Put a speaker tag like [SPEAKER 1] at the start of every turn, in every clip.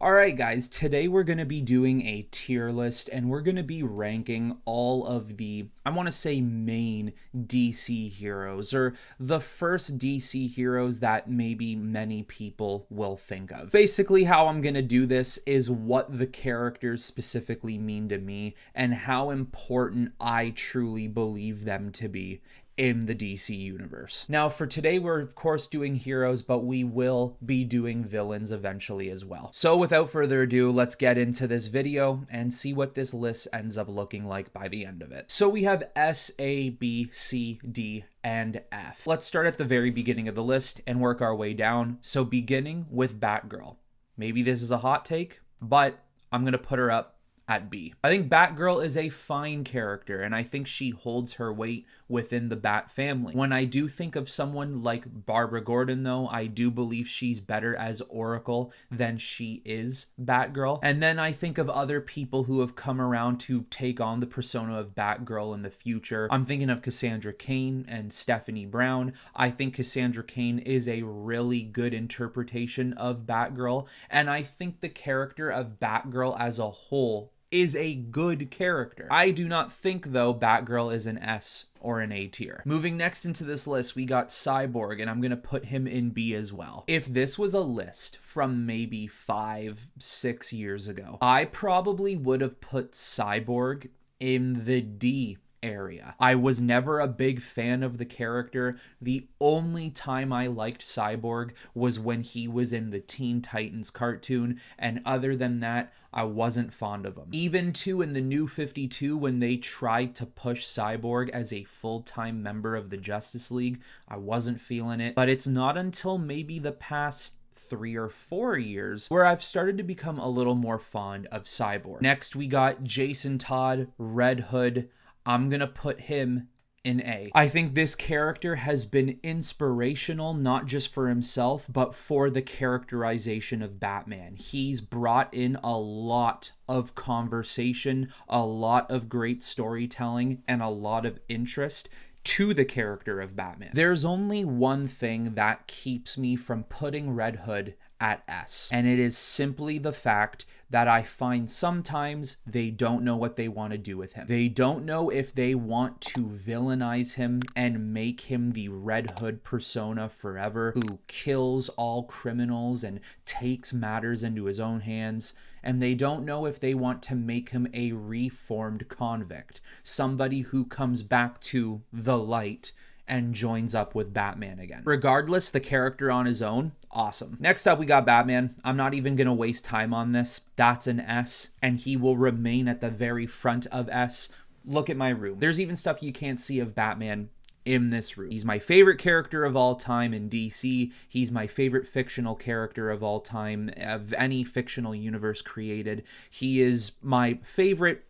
[SPEAKER 1] Alright guys, today we're going to be doing a tier list and we're going to be ranking all of the, I want to say main DC heroes, or the first DC heroes that maybe many people will think of. Basically how I'm going to do this is what the characters specifically mean to me and how important I truly believe them to be in the DC universe. Now for today we're of course doing heroes, but we will be doing villains eventually as well. So without further ado, let's get into this video and see what this list ends up looking like by the end of it. So we have S, A, B, C, D, and F. Let's start at the very beginning of the list and work our way down. So beginning with Batgirl. Maybe this is a hot take, but I'm gonna put her up at B. I think Batgirl is a fine character, and I think she holds her weight within the Bat family. When I do think of someone like Barbara Gordon, though, I do believe she's better as Oracle than she is Batgirl. And then I think of other people who have come around to take on the persona of Batgirl in the future. I'm thinking of Cassandra Cain and Stephanie Brown. I think Cassandra Cain is a really good interpretation of Batgirl, and I think the character of Batgirl as a whole is a good character. I do not think, though, Batgirl is an S or an A tier. Moving next into this list, we got Cyborg, and I'm gonna put him in B as well. If this was a list from maybe 5-6 years ago, I probably would have put Cyborg in the D area. I was never a big fan of the character. The only time I liked Cyborg was when he was in the Teen Titans cartoon, and other than that, I wasn't fond of him. Even too in the New 52, when they tried to push Cyborg as a full-time member of the Justice League, I wasn't feeling it. But it's not until maybe the past 3 or 4 years where I've started to become a little more fond of Cyborg. Next, we got Jason Todd, Red Hood. I'm gonna put him in A. I think this character has been inspirational, not just for himself, but for the characterization of Batman. He's brought in a lot of conversation, a lot of great storytelling, and a lot of interest to the character of Batman. There's only one thing that keeps me from putting Red Hood at S, and it is simply the fact that I find sometimes they don't know what they want to do with him. They don't know if they want to villainize him and make him the Red Hood persona forever, who kills all criminals and takes matters into his own hands. And they don't know if they want to make him a reformed convict, somebody who comes back to the light and joins up with Batman again. Regardless, the character on his own, awesome. Next up, we got Batman. I'm not even gonna waste time on this. That's an S, and he will remain at the very front of S. Look at my room. There's even stuff you can't see of Batman in this room. He's my favorite character of all time in DC. He's my favorite fictional character of all time, of any fictional universe created. He is my favorite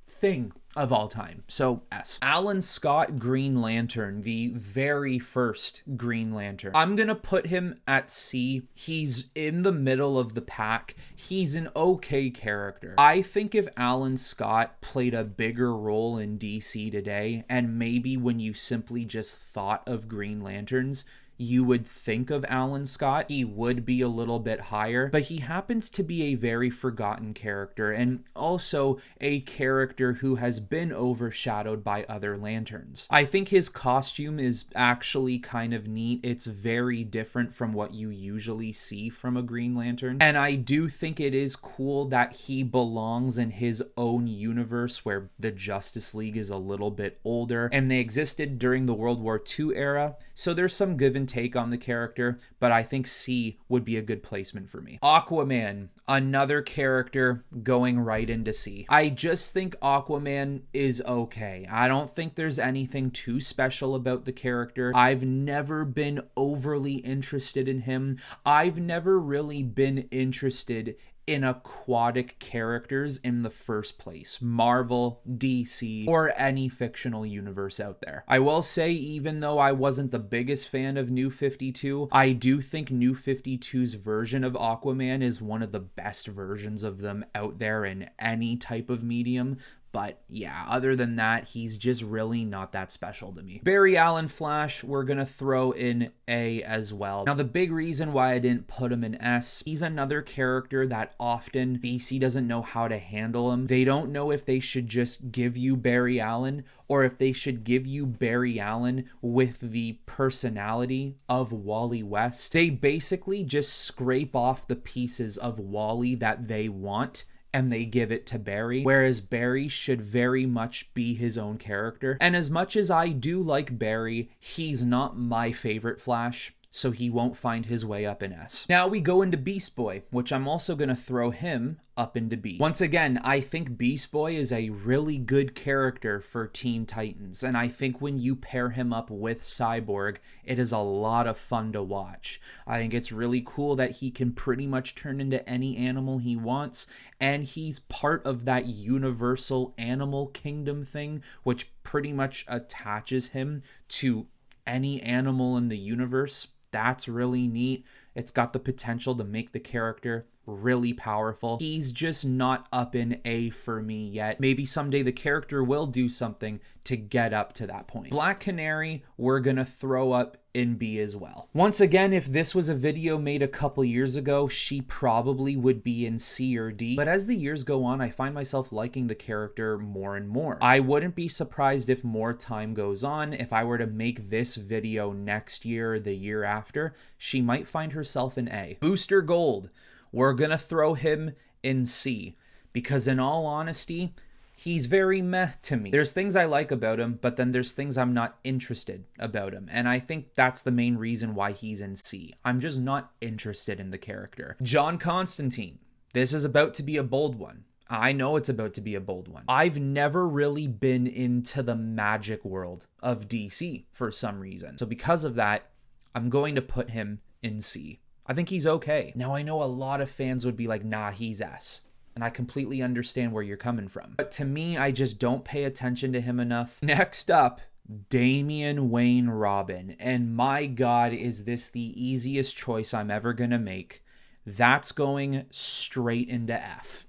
[SPEAKER 1] thing of all time. So S. Alan Scott Green Lantern, the very first Green Lantern. I'm gonna put him at C. He's in the middle of the pack. He's an okay character. I think if Alan Scott played a bigger role in DC today, and maybe when you simply just thought of Green Lanterns, you would think of Alan Scott, he would be a little bit higher, but he happens to be a very forgotten character, and also a character who has been overshadowed by other Lanterns. I think his costume is actually kind of neat. It's very different from what you usually see from a Green Lantern, and I do think it is cool that he belongs in his own universe where the Justice League is a little bit older, and they existed during the World War II era, so there's some give and take on the character, but I think C would be a good placement for me. Aquaman, another character going right into C. I just think Aquaman is okay. I don't think there's anything too special about the character. I've never been overly interested in him. I've never really been interested in aquatic characters in the first place, Marvel, DC, or any fictional universe out there. I will say, even though I wasn't the biggest fan of New 52, I do think New 52's version of Aquaman is one of the best versions of them out there in any type of medium. But yeah, other than that, he's just really not that special to me. Barry Allen Flash, we're going to throw in A as well. Now, the big reason why I didn't put him in S, he's another character that often DC doesn't know how to handle him. They don't know if they should just give you Barry Allen or if they should give you Barry Allen with the personality of Wally West. They basically just scrape off the pieces of Wally that they want and they give it to Barry, whereas Barry should very much be his own character. And as much as I do like Barry, he's not my favorite Flash, so he won't find his way up in S. Now we go into Beast Boy, which I'm also going to throw him up into B. Once again, I think Beast Boy is a really good character for Teen Titans, and I think when you pair him up with Cyborg, it is a lot of fun to watch. I think it's really cool that he can pretty much turn into any animal he wants, and he's part of that universal animal kingdom thing, which pretty much attaches him to any animal in the universe. That's really neat. It's got the potential to make the character really powerful. He's just not up in A for me yet. Maybe someday the character will do something to get up to that point. Black Canary, we're gonna throw up in B as well. Once again, if this was a video made a couple years ago, she probably would be in C or D. But as the years go on, I find myself liking the character more and more. I wouldn't be surprised if more time goes on. If I were to make this video next year or the year after, she might find herself in A. Booster Gold, we're gonna throw him in C, because in all honesty, he's very meh to me. There's things I like about him, but then there's things I'm not interested about him. And I think that's the main reason why he's in C. I'm just not interested in the character. John Constantine. This is about to be a bold one. I know it's about to be a bold one. I've never really been into the magic world of DC for some reason. So because of that, I'm going to put him in C. I think he's okay. Now, I know a lot of fans would be like, nah, he's S. And I completely understand where you're coming from. But to me, I just don't pay attention to him enough. Next up, Damian Wayne Robin. And my God, is this the easiest choice I'm ever gonna make? That's going straight into F.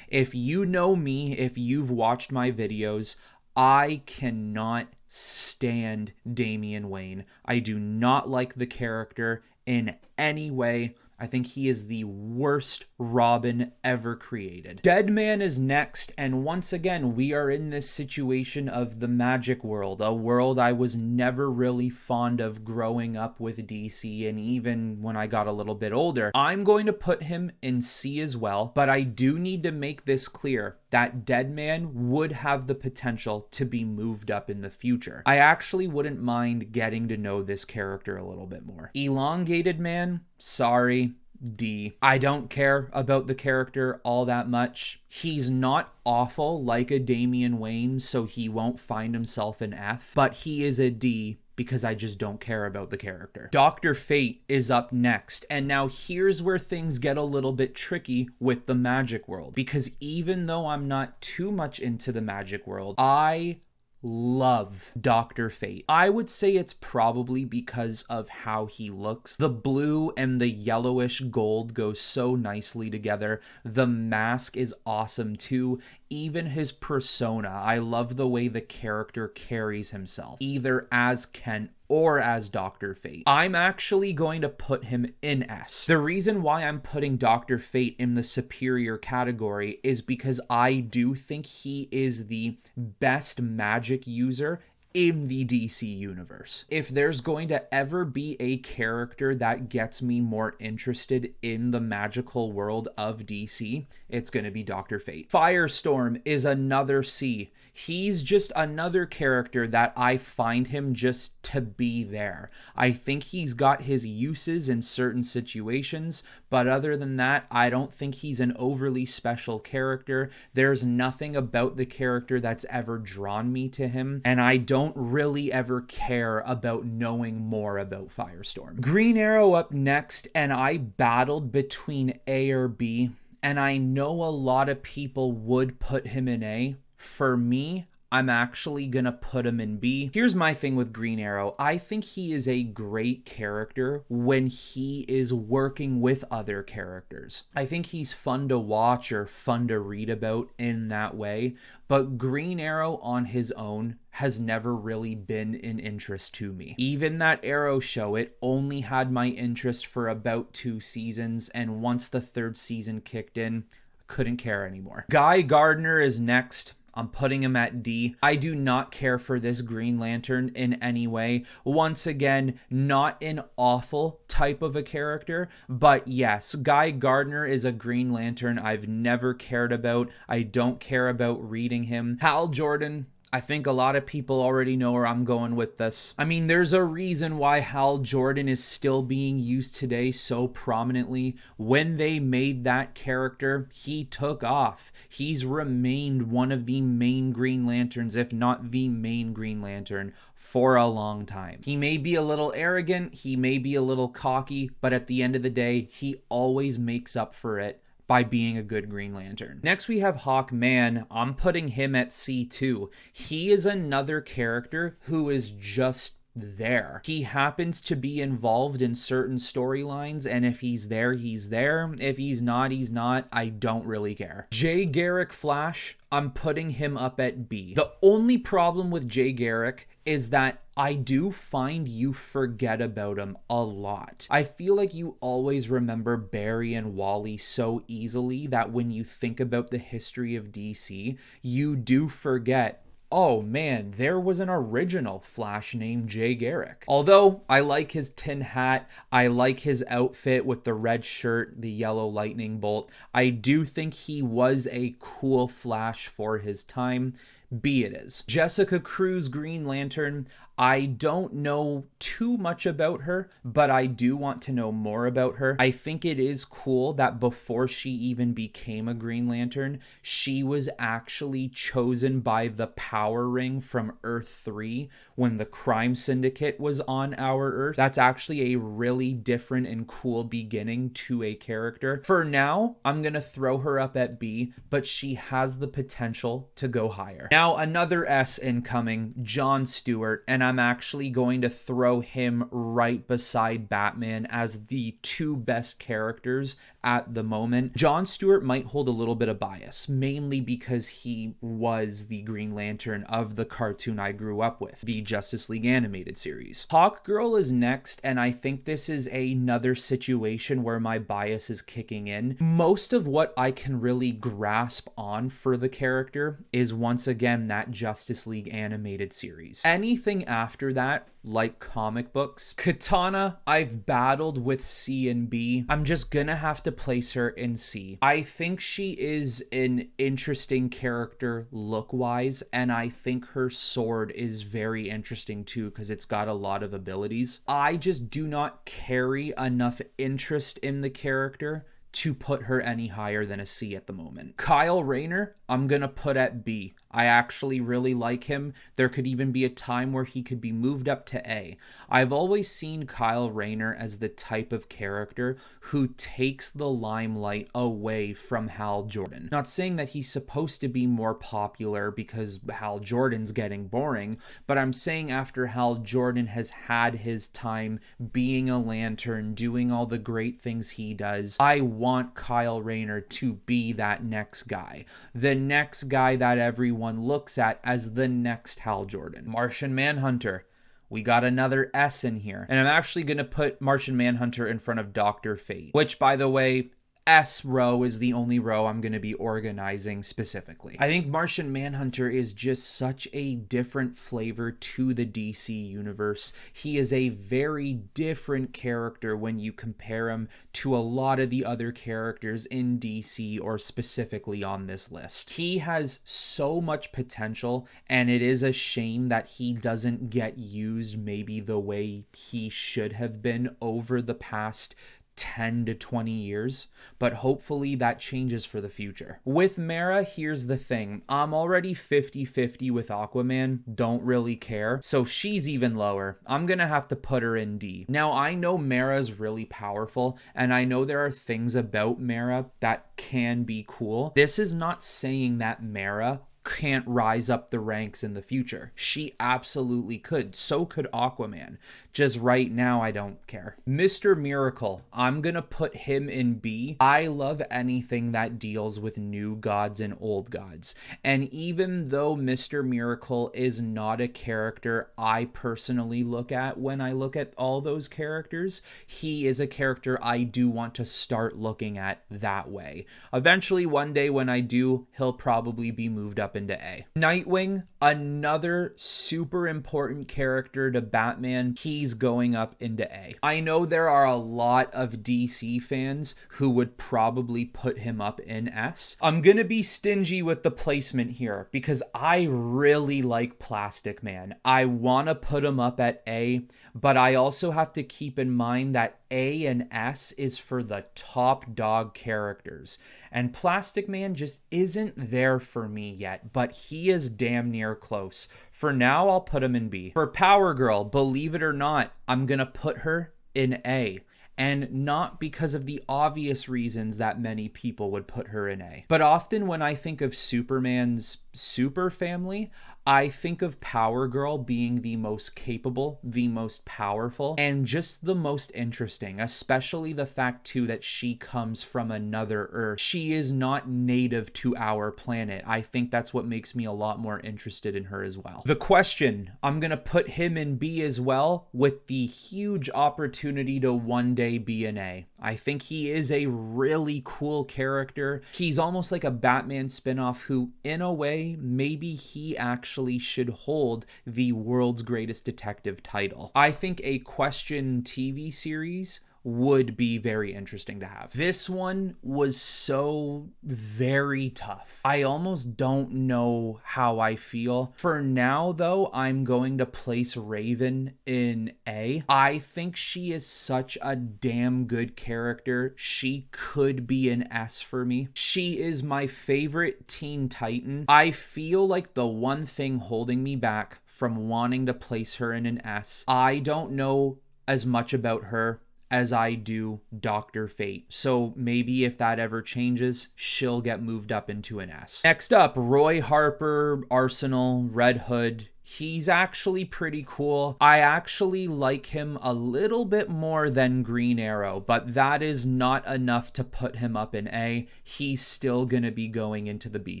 [SPEAKER 1] If you know me, if you've watched my videos, I cannot stand Damian Wayne. I do not like the character in any way. I think he is the worst Robin ever created. Deadman is next, and once again, we are in this situation of the magic world, a world I was never really fond of growing up with DC, and even when I got a little bit older. I'm going to put him in C as well, but I do need to make this clear that Deadman would have the potential to be moved up in the future. I actually wouldn't mind getting to know this character a little bit more. Elongated Man, sorry, D. I don't care about the character all that much. He's not awful like a Damian Wayne, so he won't find himself in F, but he is a D because I just don't care about the character. Dr. Fate is up next, and now here's where things get a little bit tricky with the magic world, because even though I'm not too much into the magic world, I love Dr. Fate. I would say it's probably because of how he looks. The blue and the yellowish gold go so nicely together. The mask is awesome too. Even his persona, I love the way the character carries himself, either as Kent or as Dr. Fate. I'm actually going to put him in S. The reason why I'm putting Dr. Fate in the superior category is because I do think he is the best magic user in the DC universe. If there's going to ever be a character that gets me more interested in the magical world of DC, it's going to be Dr. Fate. Firestorm is another C. He's just another character that I find him just to be there. I think he's got his uses in certain situations, but other than that, I don't think he's an overly special character. There's nothing about the character that's ever drawn me to him, and I don't really ever care about knowing more about Firestorm. Green Arrow up next, and I battled between A or B, and I know a lot of people would put him in A. For me, I'm actually gonna put him in B. Here's my thing with Green Arrow. I think he is a great character when he is working with other characters. I think he's fun to watch or fun to read about in that way, but Green Arrow on his own has never really been an interest to me. Even that Arrow show, it only had my interest for about 2 seasons, and once the 3rd season kicked in, couldn't care anymore. Guy Gardner is next. I'm putting him at D. I do not care for this Green Lantern in any way. Once again, not an awful type of a character, but yes, Guy Gardner is a Green Lantern I've never cared about. I don't care about reading him. Hal Jordan, I think a lot of people already know where I'm going with this. I mean, there's a reason why Hal Jordan is still being used today so prominently. When they made that character, he took off. He's remained one of the main Green Lanterns, if not the main Green Lantern, for a long time. He may be a little arrogant, he may be a little cocky, but at the end of the day, he always makes up for it by being a good Green Lantern. Next we have Hawkman. I'm putting him at C2. He is another character who is just there. He happens to be involved in certain storylines, and if he's there, he's there. If he's not, he's not. I don't really care. Jay Garrick Flash, I'm putting him up at B. The only problem with Jay Garrick is that I do find you forget about him a lot. I feel like you always remember Barry and Wally so easily that when you think about the history of DC, you do forget, oh man, there was an original Flash named Jay Garrick. Although I like his tin hat, I like his outfit with the red shirt, the yellow lightning bolt. I do think he was a cool Flash for his time. B it is. Jessica Cruz Green Lantern. I don't know too much about her, but I do want to know more about her. I think it is cool that before she even became a Green Lantern, she was actually chosen by the Power Ring from Earth 3 when the crime syndicate was on our Earth. That's actually a really different and cool beginning to a character. For now, I'm going to throw her up at B, but she has the potential to go higher. Now, another S incoming, John Stewart, and I'm actually going to throw him right beside Batman as the 2 best characters at the moment. John Stewart might hold a little bit of bias, mainly because he was the Green Lantern of the cartoon I grew up with, the Justice League animated series. Hawkgirl is next, and I think this is another situation where my bias is kicking in. Most of what I can really grasp on for the character is once again that Justice League animated series. Anything after that, like comic books, Katana, I've battled with C and B. I'm just gonna have to place her in C. I think she is an interesting character look-wise, and I think her sword is very interesting too because it's got a lot of abilities. I just do not carry enough interest in the character to put her any higher than a C at the moment. Kyle Rayner, I'm gonna put at B. I actually really like him. There could even be a time where he could be moved up to A. I've always seen Kyle Rayner as the type of character who takes the limelight away from Hal Jordan. Not saying that he's supposed to be more popular because Hal Jordan's getting boring, but I'm saying after Hal Jordan has had his time being a Lantern, doing all the great things he does, I want Kyle Rayner to be that next guy. The next guy that everyone looks at as the next Hal Jordan. Martian Manhunter. We got another S in here. And I'm actually going to put Martian Manhunter in front of Dr. Fate, which, by the way, S row is the only row I'm going to be organizing specifically. I think Martian Manhunter is just such a different flavor to the DC universe. He is a very different character when you compare him to a lot of the other characters in DC or specifically on this list. He has so much potential, and it is a shame that he doesn't get used maybe the way he should have been over the past 10 to 20 years, but hopefully that changes for the future. With Mara, here's the thing. I'm already 50-50 with Aquaman, don't really care, so she's even lower. I'm gonna have to put her in D. Now, I know Mara's really powerful, and I know there are things about Mara that can be cool. This is not saying that Mara can't rise up the ranks in the future. She absolutely could. So could Aquaman. Just right now, I don't care. Mr. Miracle, I'm gonna put him in B. I love anything that deals with new gods and old gods. And even though Mr. Miracle is not a character I personally look at when I look at all those characters, he is a character I do want to start looking at that way. Eventually, one day when I do, he'll probably be moved up into A. Nightwing, another super important character to Batman. He's going up into A. I know there are a lot of DC fans who would probably put him up in S. I'm gonna be stingy with the placement here because I really like Plastic Man. I want to put him up at A, but I also have to keep in mind that A and S is for the top dog characters. And Plastic Man just isn't there for me yet, but he is damn near close. For now, I'll put him in B. For Power Girl, believe it or not, I'm gonna put her in A. And not because of the obvious reasons that many people would put her in A. But often when I think of Superman's super family, I think of Power Girl being the most capable, the most powerful, and just the most interesting, especially the fact too that she comes from another Earth. She is not native to our planet. I think that's what makes me a lot more interested in her as well. The Question, I'm gonna put him in B as well, with the huge opportunity to one day be an A. I think he is a really cool character. He's almost like a Batman spinoff who, in a way, maybe he actually should hold the world's greatest detective title. I think a Question TV series would be very interesting to have. This one was so very tough. I almost don't know how I feel. For now, though, I'm going to place Raven in A. I think she is such a damn good character. She could be an S for me. She is my favorite Teen Titan. I feel like the one thing holding me back from wanting to place her in an S, I don't know as much about her as I do Dr. Fate. So maybe if that ever changes, she'll get moved up into an S. Next up, Roy Harper, Arsenal, Red Hood. He's actually pretty cool. I actually like him a little bit more than Green Arrow, but that is not enough to put him up in A. He's still gonna be going into the B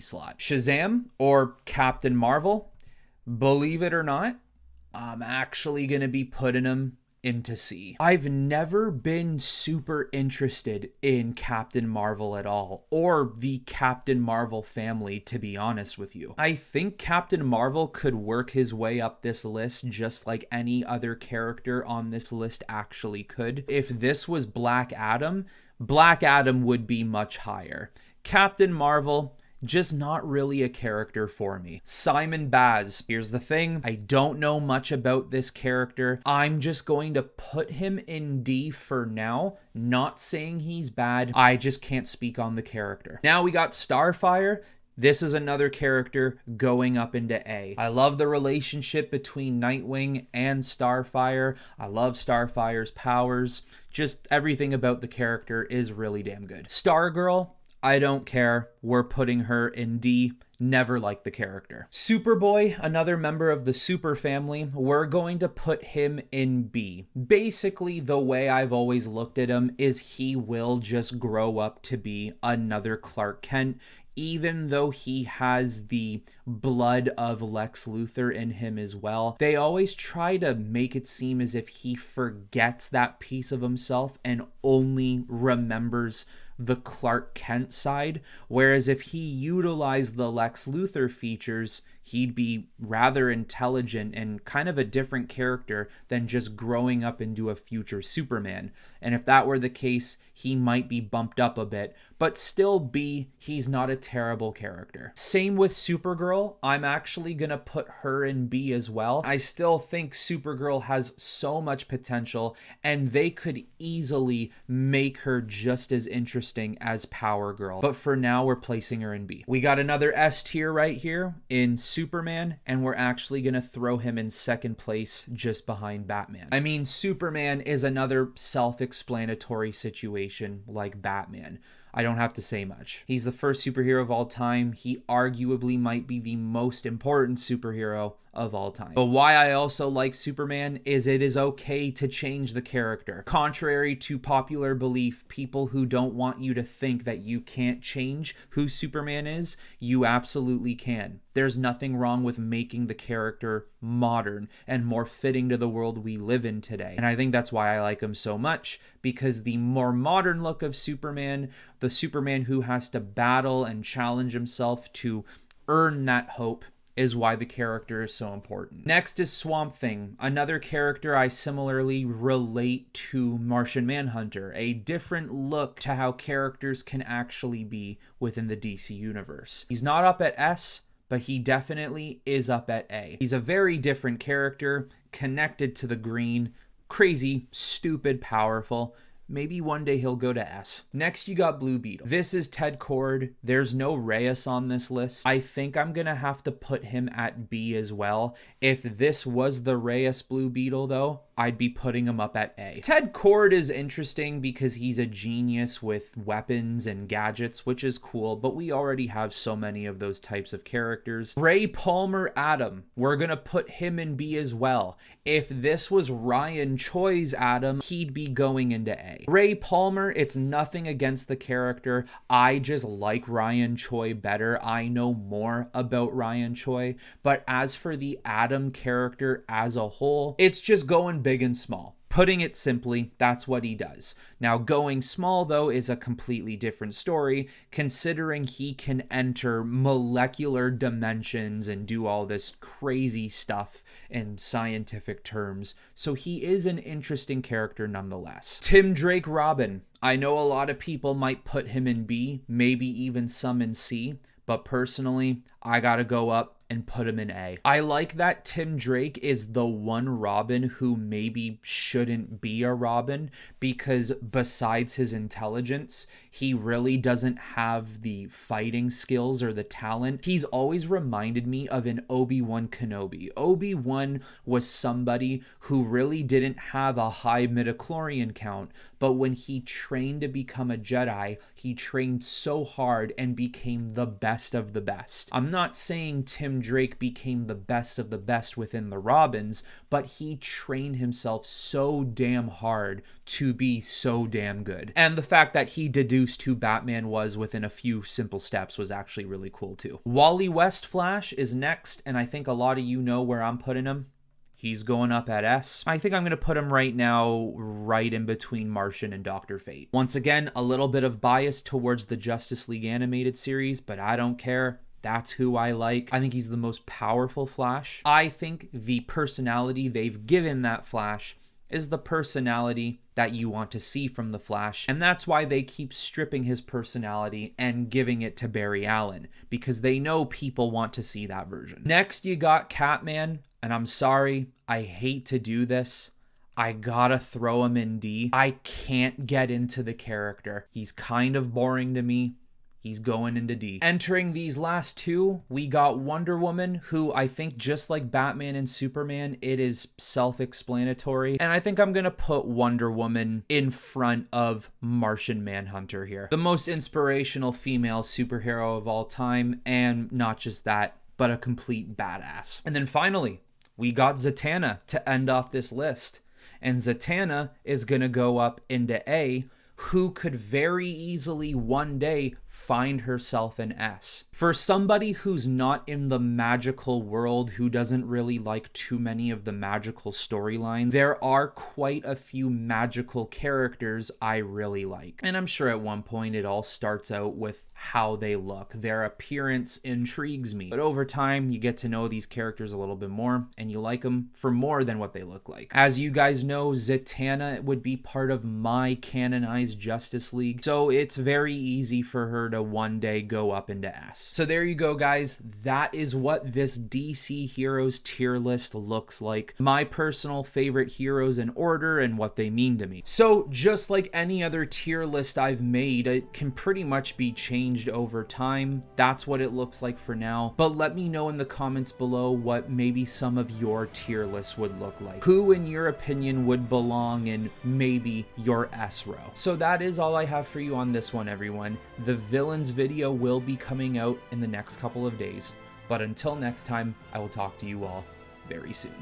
[SPEAKER 1] slot. Shazam or Captain Marvel, believe it or not, I'm actually gonna be putting him into C. I've never been super interested in Captain Marvel at all, or the Captain Marvel family, to be honest with you. I think Captain Marvel could work his way up this list just like any other character on this list actually could. If this was Black Adam would be much higher. Captain Marvel, just not really a character for me. Simon Baz. Here's the thing. I don't know much about this character. I'm just going to put him in D for now. Not saying he's bad. I just can't speak on the character. Now we got Starfire. This is another character going up into A. I love the relationship between Nightwing and Starfire. I love Starfire's powers. Just everything about the character is really damn good. Stargirl, I don't care. We're putting her in D. Never liked the character. Superboy, another member of the Super family, we're going to put him in B. Basically, the way I've always looked at him is he will just grow up to be another Clark Kent, even though he has the blood of Lex Luthor in him as well. They always try to make it seem as if he forgets that piece of himself and only remembers the Clark Kent side, whereas if he utilized the Lex Luthor features, he'd be rather intelligent and kind of a different character than just growing up into a future Superman. And if that were the case, he might be bumped up a bit, but still B, he's not a terrible character. Same with Supergirl. I'm actually gonna put her in B as well. I still think Supergirl has so much potential, and they could easily make her just as interesting as Power Girl. But for now, we're placing her in B. We got another S tier right here in Superman, and we're actually gonna throw him in second place just behind Batman. I mean, Superman is another self-explanatory situation like Batman. I don't have to say much. He's the first superhero of all time. He arguably might be the most important superhero of all time. But why I also like Superman is it is okay to change the character. Contrary to popular belief, people who don't want you to think that you can't change who Superman is, you absolutely can. There's nothing wrong with making the character modern and more fitting to the world we live in today. And I think that's why I like him so much, because the more modern look of Superman, the Superman who has to battle and challenge himself to earn that hope, is why the character is so important. Next is Swamp Thing, another character I similarly relate to Martian Manhunter, a different look to how characters can actually be within the DC universe. He's not up at S, but he definitely is up at A. He's a very different character, connected to the green, crazy, stupid, powerful. Maybe one day he'll go to S. Next, you got Blue Beetle. This is Ted Kord. There's no Reyes on this list. I think I'm going to have to put him at B as well. If this was the Reyes Blue Beetle, though, I'd be putting him up at A. Ted Kord is interesting because he's a genius with weapons and gadgets, which is cool, but we already have so many of those types of characters. Ray Palmer Adam, we're going to put him in B as well. If this was Ryan Choi's Adam, he'd be going into A. Ray Palmer, it's nothing against the character. I just like Ryan Choi better. I know more about Ryan Choi. But as for the Adam character as a whole, it's just going big and small. Putting it simply, that's what he does. Now, going small, though, is a completely different story, considering he can enter molecular dimensions and do all this crazy stuff in scientific terms. So he is an interesting character nonetheless. Tim Drake Robin. I know a lot of people might put him in B, maybe even some in C, but personally, I gotta go up and put him in A. I like that Tim Drake is the one Robin who maybe shouldn't be a Robin, because besides his intelligence, he really doesn't have the fighting skills or the talent. He's always reminded me of an Obi-Wan Kenobi. Obi-Wan was somebody who really didn't have a high midichlorian count, but when he trained to become a Jedi, he trained so hard and became the best of the best. I'm not saying Tim Drake became the best of the best within the Robins, but he trained himself so damn hard to be so damn good. And the fact that he deduced who Batman was within a few simple steps was actually really cool too. Wally West Flash is next, and I think a lot of you know where I'm putting him. He's going up at S. I think I'm going to put him right now right in between Martian and Dr. Fate. Once again, a little bit of bias towards the Justice League animated series, but I don't care. That's who I like. I think he's the most powerful Flash. I think the personality they've given that Flash is the personality that you want to see from the Flash. And that's why they keep stripping his personality and giving it to Barry Allen, because they know people want to see that version. Next, you got Catman. And I'm sorry, I hate to do this. I gotta throw him in D. I can't get into the character. He's kind of boring to me. He's going into D. Entering these last two, we got Wonder Woman, who I think just like Batman and Superman, it is self-explanatory. And I think I'm gonna put Wonder Woman in front of Martian Manhunter here. The most inspirational female superhero of all time, and not just that, but a complete badass. And then finally, we got Zatanna to end off this list. And Zatanna is gonna go up into A, who could very easily one day find herself in S. For somebody who's not in the magical world, who doesn't really like too many of the magical storylines, there are quite a few magical characters I really like. And I'm sure at one point it all starts out with how they look. Their appearance intrigues me. But over time, you get to know these characters a little bit more, and you like them for more than what they look like. As you guys know, Zatanna would be part of my canonized Justice League, so it's very easy for her to one day go up into S. So there you go, guys. That is what this DC Heroes tier list looks like. My personal favorite heroes in order and what they mean to me. So just like any other tier list I've made, it can pretty much be changed over time. That's what it looks like for now. But let me know in the comments below what maybe some of your tier lists would look like. Who, in your opinion, would belong in maybe your S row? So that is all I have for you on this one, everyone. The villains video will be coming out in the next couple of days. But until next time, I will talk to you all very soon.